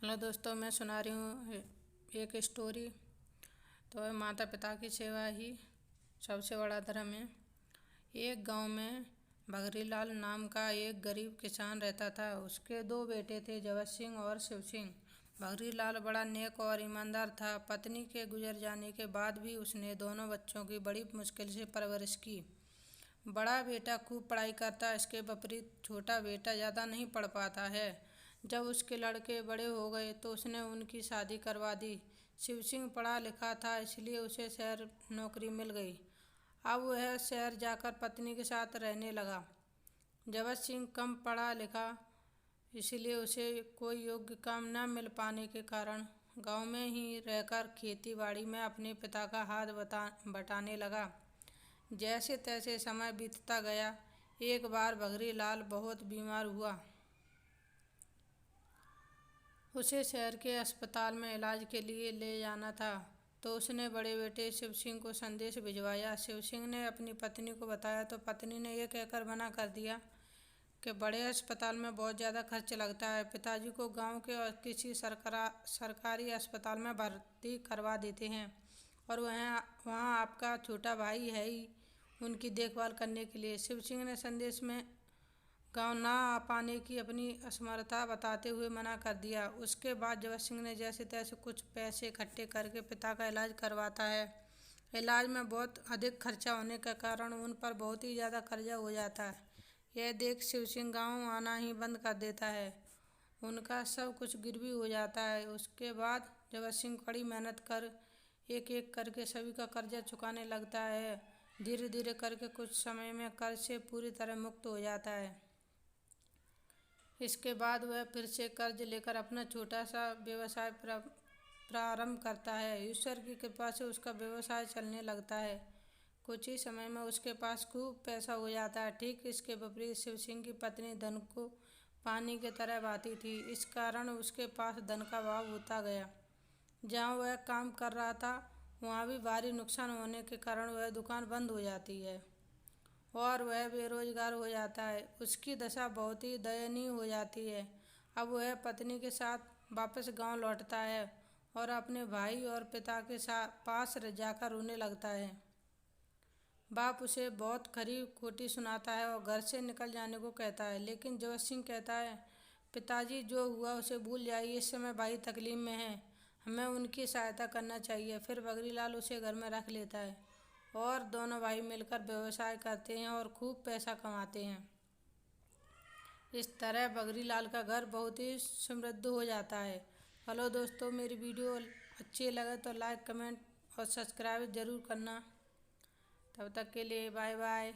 Hello दोस्तों, मैं सुना रही हूँ एक स्टोरी। तो है माता पिता की सेवा ही सबसे बड़ा धर्म है। एक गांव में भगरीलाल नाम का एक गरीब किसान रहता था। उसके दो बेटे थे, जगत सिंह और शिव सिंह। भगरीलाल बड़ा नेक और ईमानदार था। पत्नी के गुजर जाने के बाद भी उसने दोनों बच्चों की बड़ी मुश्किल से परवरिश की। बड़ा बेटा खूब पढ़ाई करता, इसके विपरीत छोटा बेटा ज़्यादा नहीं पढ़ पाता है। जब उसके लड़के बड़े हो गए तो उसने उनकी शादी करवा दी। शिव सिंह पढ़ा लिखा था, इसलिए उसे शहर नौकरी मिल गई। अब वह शहर जाकर पत्नी के साथ रहने लगा। जगत सिंह कम पढ़ा लिखा, इसलिए उसे कोई योग्य काम न मिल पाने के कारण गांव में ही रहकर खेती बाड़ी में अपने पिता का हाथ बटाने लगा। जैसे तैसे समय बीतता गया। एक बार भगरीलाल बहुत बीमार हुआ। उसे शहर के अस्पताल में इलाज के लिए ले जाना था, तो उसने बड़े बेटे शिव सिंह को संदेश भिजवाया। शिव सिंह ने अपनी पत्नी को बताया तो पत्नी ने ये कहकर मना कर दिया कि बड़े अस्पताल में बहुत ज़्यादा खर्च लगता है। पिताजी को गांव के और किसी सरकारी अस्पताल में भर्ती करवा देते हैं, और वहाँ आपका छोटा भाई है ही उनकी देखभाल करने के लिए। शिव सिंह ने संदेश में गांव ना आ पाने की अपनी असमर्थता बताते हुए मना कर दिया। उसके बाद जगत सिंह ने जैसे तैसे कुछ पैसे इकट्ठे करके पिता का इलाज करवाता है। इलाज में बहुत अधिक खर्चा होने के कारण उन पर बहुत ही ज़्यादा कर्जा हो जाता है। यह देख शिव सिंह गाँव आना ही बंद कर देता है। उनका सब कुछ गिरवी हो जाता है। उसके बाद जगत सिंह कड़ी मेहनत कर एक एक करके सभी का कर्जा चुकाने लगता है। धीरे धीरे करके कुछ समय में कर्ज से पूरी तरह मुक्त हो जाता है। इसके बाद वह फिर से कर्ज लेकर अपना छोटा सा व्यवसाय प्रारंभ करता है। ईश्वर की कृपा से उसका व्यवसाय चलने लगता है। कुछ ही समय में उसके पास खूब पैसा हो जाता है। ठीक इसके विपरीत शिव सिंह की पत्नी धन को पानी की तरह बहाती थी। इस कारण उसके पास धन का अभाव होता गया। जहाँ वह काम कर रहा था वहाँ भी भारी नुकसान होने के कारण वह दुकान बंद हो जाती है और वह बेरोजगार हो जाता है। उसकी दशा बहुत ही दयनीय हो जाती है। अब वह पत्नी के साथ वापस गांव लौटता है और अपने भाई और पिता के पास जाकर रोने लगता है। बाप उसे बहुत खरी खोटी सुनाता है और घर से निकल जाने को कहता है, लेकिन जगत सिंह कहता है, पिताजी जो हुआ उसे भूल जाइए, इस समय भाई तकलीफ में है, हमें उनकी सहायता करना चाहिए। फिर बगरीलाल उसे घर में रख लेता है और दोनों भाई मिलकर व्यवसाय करते हैं और खूब पैसा कमाते हैं। इस तरह बगरीलाल का घर बहुत ही समृद्ध हो जाता है। हेलो दोस्तों, मेरी वीडियो अच्छी लगे तो लाइक, कमेंट और सब्सक्राइब ज़रूर करना। तब तक के लिए बाय बाय।